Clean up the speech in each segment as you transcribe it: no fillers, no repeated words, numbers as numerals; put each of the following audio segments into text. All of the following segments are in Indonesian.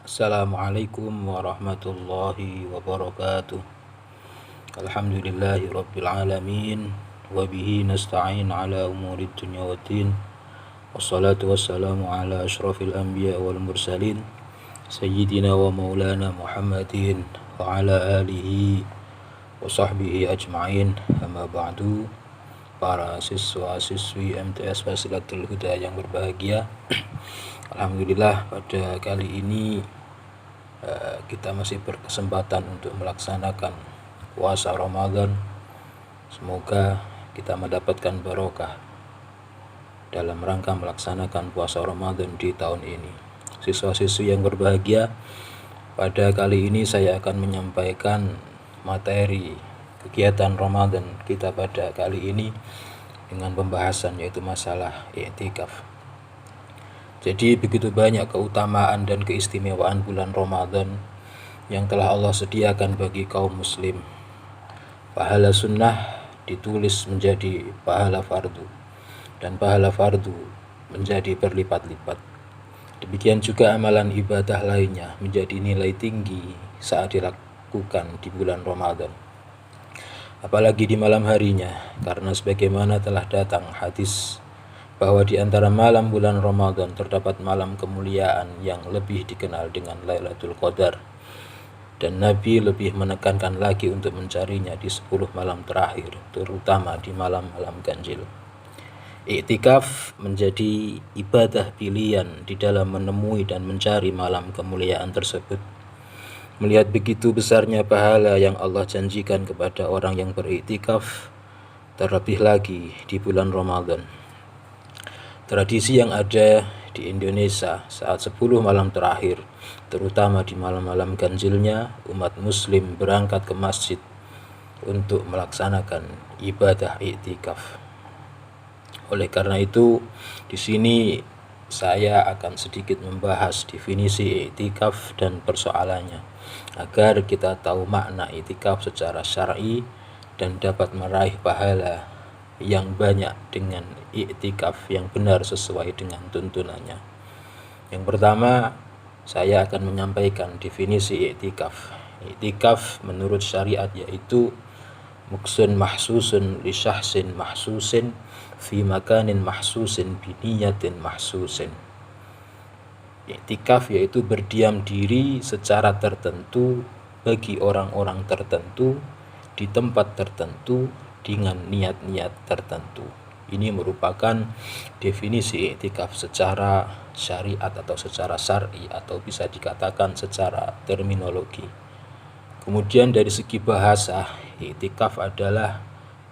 Assalamualaikum warahmatullahi wabarakatuh. Alhamdulillahi rabbil alamin. Wabihi nasta'in ala umurid dunya waddin. Wassalatu wassalamu ala ashrafil anbiya wal mursalin Sayyidina wa maulana Muhammadin wa ala alihi wa sahbihi ajma'in. Amma ba'du. Para siswa-siswi MTS Fasilatul Huda yang berbahagia, Alhamdulillah pada kali ini kita masih berkesempatan untuk melaksanakan puasa Ramadan. Semoga kita mendapatkan barokah dalam rangka melaksanakan puasa Ramadan di tahun ini. Siswa-siswi yang berbahagia, pada kali ini saya akan menyampaikan materi kegiatan Ramadan kita pada kali ini dengan pembahasan yaitu masalah i'tikaf. Jadi begitu banyak keutamaan dan keistimewaan bulan Ramadan yang telah Allah sediakan bagi kaum muslim. Pahala sunnah ditulis menjadi pahala fardu, dan pahala fardu menjadi berlipat-lipat. Demikian juga amalan ibadah lainnya menjadi nilai tinggi saat dilakukan di bulan Ramadan, apalagi di malam harinya, karena sebagaimana telah datang hadis bahwa di antara malam bulan Ramadan terdapat malam kemuliaan yang lebih dikenal dengan Lailatul Qadar, dan Nabi lebih menekankan lagi untuk mencarinya di 10 malam terakhir, terutama di malam-malam ganjil. Iktikaf menjadi ibadah pilihan di dalam menemui dan mencari malam kemuliaan tersebut. Melihat begitu besarnya pahala yang Allah janjikan kepada orang yang beriktikaf, terlebih lagi di bulan Ramadan. Tradisi yang ada di Indonesia saat 10 malam terakhir, terutama di malam-malam ganjilnya, umat muslim berangkat ke masjid untuk melaksanakan ibadah iktikaf. Oleh karena itu, di sini saya akan sedikit membahas definisi iktikaf dan persoalannya, agar kita tahu makna iktikaf secara syar'i dan dapat meraih pahala yang banyak dengan iktikaf yang benar sesuai dengan tuntunannya. Yang pertama, saya akan menyampaikan definisi iktikaf. Iktikaf menurut syariat yaitu muksun mahsusun li syahsin mahsusin fi makanin mahsusin bi niyatin mahsusin. Iktikaf yaitu berdiam diri secara tertentu bagi orang-orang tertentu di tempat tertentu dengan niat-niat tertentu. Ini merupakan definisi iktikaf secara syariat atau secara syar'i, atau bisa dikatakan secara terminologi. Kemudian dari segi bahasa, iktikaf adalah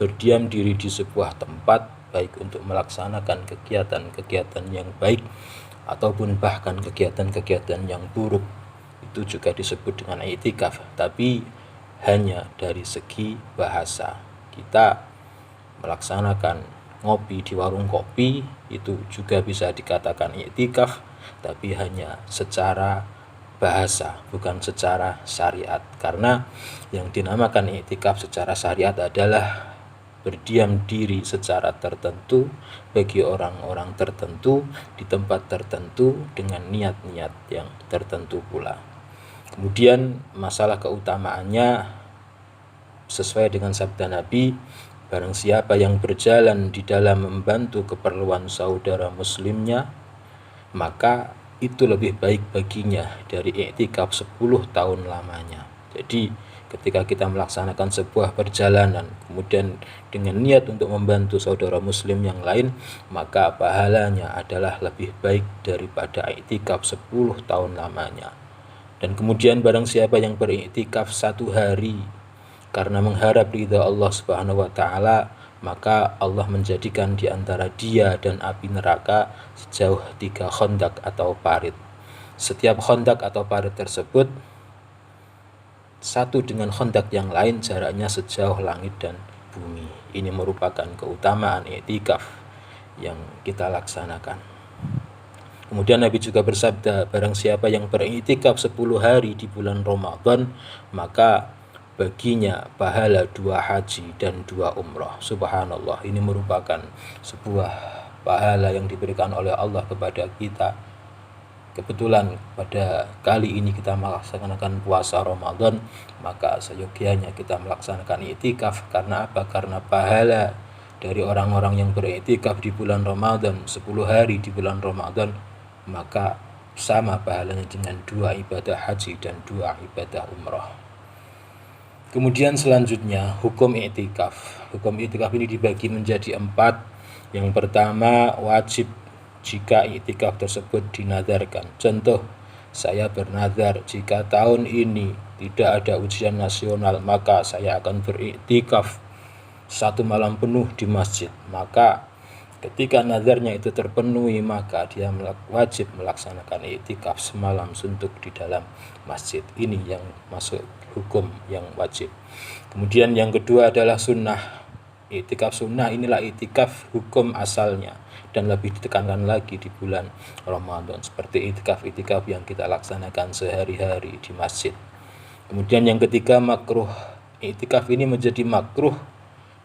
berdiam diri di sebuah tempat, baik untuk melaksanakan kegiatan-kegiatan yang baik ataupun bahkan kegiatan-kegiatan yang buruk. Itu juga disebut dengan iktikaf, tapi hanya dari segi bahasa. Kita melaksanakan ngopi di warung kopi, itu juga bisa dikatakan iktikaf, tapi hanya secara bahasa, bukan secara syariat. Karena yang dinamakan iktikaf secara syariat adalah berdiam diri secara tertentu bagi orang-orang tertentu di tempat tertentu dengan niat-niat yang tertentu pula. Kemudian masalah keutamaannya sesuai dengan sabda Nabi, barang siapa yang berjalan di dalam membantu keperluan saudara muslimnya, maka itu lebih baik baginya dari iktikaf 10 tahun lamanya. Jadi ketika kita melaksanakan sebuah perjalanan, kemudian dengan niat untuk membantu saudara muslim yang lain, maka pahalanya adalah lebih baik daripada iktikaf 10 tahun lamanya. Dan kemudian barang siapa yang beriktikaf 1 hari karena mengharap ridha Allah Subhanahu wa taala, maka Allah menjadikan di antara dia dan api neraka sejauh 3 khandak atau parit. Setiap khandak atau parit tersebut satu dengan khandak yang lain jaraknya sejauh langit dan bumi. Ini merupakan keutamaan iktikaf yang kita laksanakan. Kemudian Nabi juga bersabda, barang siapa yang beriktikaf 10 hari di bulan Ramadan, maka baginya pahala 2 haji dan 2 umrah. Subhanallah, ini merupakan sebuah pahala yang diberikan oleh Allah kepada kita kebetulan pada kali ini kita melaksanakan puasa Ramadan, maka seyogianya kita melaksanakan iktikaf. Karena apa? Karena pahala dari orang-orang yang beriktikaf di bulan Ramadan, 10 hari di bulan Ramadan, maka sama pahalanya dengan 2 ibadah haji dan 2 ibadah umrah. Kemudian selanjutnya hukum iktikaf. Hukum iktikaf ini dibagi menjadi 4. Yang pertama, wajib jika iktikaf tersebut dinadarkan. Contoh, saya bernazar jika tahun ini tidak ada ujian nasional, maka saya akan beriktikaf 1 malam penuh di masjid. Maka ketika nazarnya itu terpenuhi, maka dia wajib melaksanakan iktikaf semalam suntuk di dalam masjid. Ini yang masuk hukum yang wajib. Kemudian yang kedua adalah sunnah. Iktikaf sunnah inilah iktikaf hukum asalnya, dan lebih ditekankan lagi di bulan Ramadan, seperti iktikaf yang kita laksanakan sehari-hari di masjid. Kemudian yang ketiga, makruh. Iktikaf ini menjadi makruh,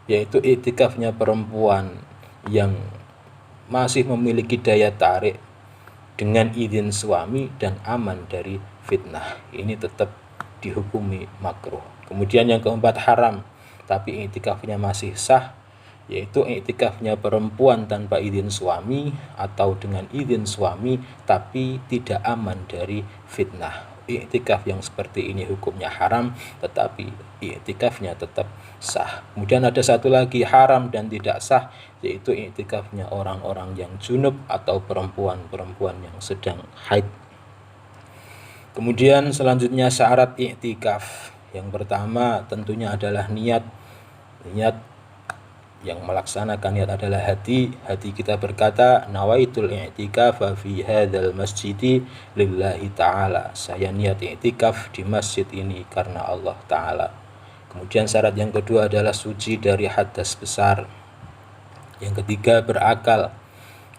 yaitu iktikafnya perempuan yang masih memiliki daya tarik dengan izin suami dan aman dari fitnah. Ini tetap dihukumi makruh. Kemudian yang keempat, haram, tapi iktikafnya masih sah, yaitu iktikafnya perempuan tanpa izin suami atau dengan izin suami tapi tidak aman dari fitnah. Iktikaf yang seperti ini hukumnya haram, tetapi iktikafnya tetap sah. Kemudian ada satu lagi haram dan tidak sah, yaitu iktikafnya orang-orang yang junub atau perempuan-perempuan yang sedang haid. Kemudian selanjutnya syarat iktikaf. Yang pertama tentunya adalah niat. Niat yang melaksanakan niat adalah hati. Hati kita berkata, nawaitul i'tikafa fi hadzal masjidi lillahi ta'ala. Saya niat i'tikaf di masjid ini karena Allah Ta'ala. Kemudian syarat yang kedua adalah suci dari hadas besar. Yang ketiga, berakal.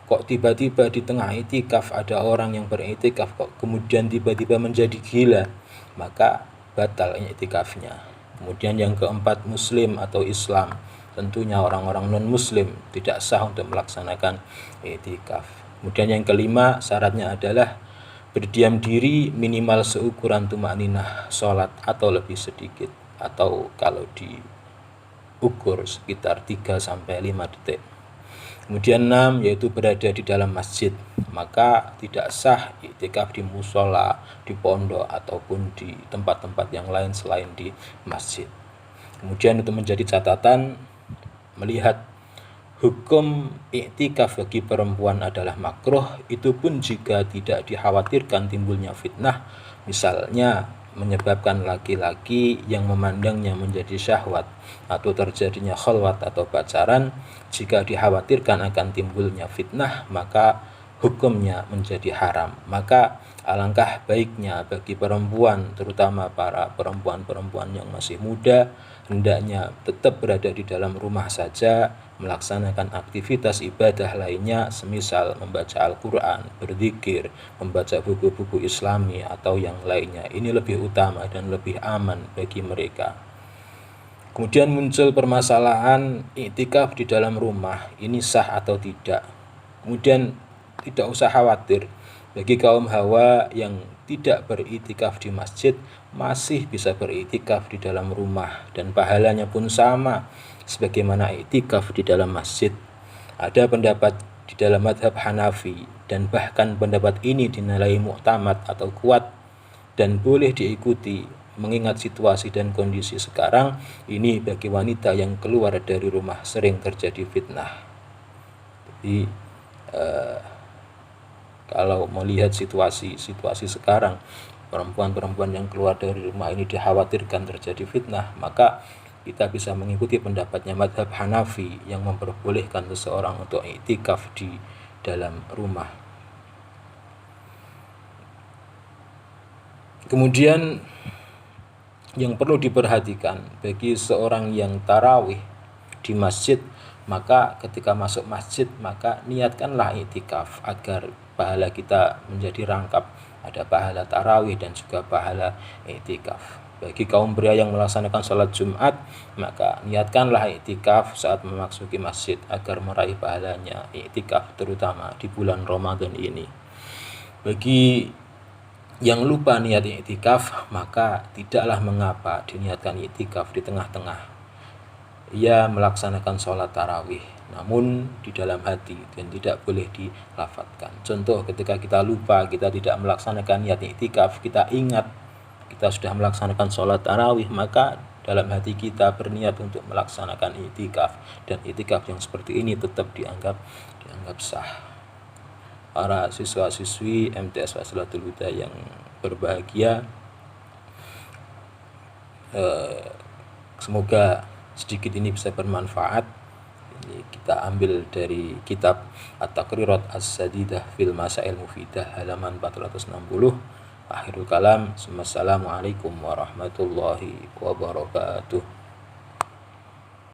Kok tiba-tiba di tengah i'tikaf ada orang yang beriktikaf kok kemudian tiba-tiba menjadi gila, maka batal i'tikafnya. Kemudian yang keempat, muslim atau Islam. Tentunya orang-orang non-muslim tidak sah untuk melaksanakan i'tikaf. Kemudian yang kelima, syaratnya adalah berdiam diri minimal seukuran tumakninah sholat atau lebih sedikit, atau kalau diukur sekitar 3-5 detik. Kemudian 6, yaitu berada di dalam masjid. Maka tidak sah iktikaf di musola, di pondok, ataupun di tempat-tempat yang lain selain di masjid. Kemudian itu menjadi catatan, melihat hukum iktikaf bagi perempuan adalah makruh, itu pun jika tidak dikhawatirkan timbulnya fitnah, misalnya menyebabkan laki-laki yang memandangnya menjadi syahwat atau terjadinya khalwat atau pacaran. Jika dikhawatirkan akan timbulnya fitnah, maka hukumnya menjadi haram. Maka alangkah baiknya bagi perempuan, terutama para perempuan-perempuan yang masih muda, hendaknya tetap berada di dalam rumah saja, melaksanakan aktivitas ibadah lainnya, semisal membaca Al-Quran, berzikir, membaca buku-buku Islami atau yang lainnya. Ini lebih utama dan lebih aman bagi mereka. Kemudian muncul permasalahan iktikaf di dalam rumah, ini sah atau tidak. Kemudian tidak usah khawatir, bagi kaum hawa yang tidak beriktikaf di masjid masih bisa beriktikaf di dalam rumah, dan pahalanya pun sama sebagaimana iktikaf di dalam masjid. Ada pendapat di dalam mazhab Hanafi, dan bahkan pendapat ini dinilai muktamad atau kuat dan boleh diikuti mengingat situasi dan kondisi sekarang ini bagi wanita yang keluar dari rumah sering terjadi fitnah. Jadi kalau melihat situasi sekarang, perempuan-perempuan yang keluar dari rumah ini dikhawatirkan terjadi fitnah, maka kita bisa mengikuti pendapatnya mazhab Hanafi yang memperbolehkan seseorang untuk iktikaf di dalam rumah. Kemudian yang perlu diperhatikan bagi seorang yang tarawih di masjid, maka ketika masuk masjid maka niatkanlah iktikaf agar pahala kita menjadi rangkap, ada pahala tarawih dan juga pahala iktikaf. Bagi kaum pria yang melaksanakan sholat Jumat, maka niatkanlah iktikaf saat memasuki masjid agar meraih pahalanya iktikaf, terutama di bulan Ramadan ini. Bagi yang lupa niat i'tikaf, maka tidaklah mengapa diniatkan i'tikaf di tengah-tengah ia melaksanakan sholat tarawih, namun di dalam hati dan tidak boleh dilafatkan. Contoh, ketika kita lupa, kita tidak melaksanakan niat i'tikaf, kita ingat kita sudah melaksanakan sholat tarawih, maka dalam hati kita berniat untuk melaksanakan i'tikaf, dan i'tikaf yang seperti ini tetap dianggap sah. Para siswa-siswi MTS Wasilatul Huda yang berbahagia, semoga sedikit ini bisa bermanfaat. Ini kita ambil dari kitab At-Taqrirat As-Sadidah fil Masail Mufidah halaman 460. Akhirul kalam, assalamualaikum warahmatullahi wabarakatuh.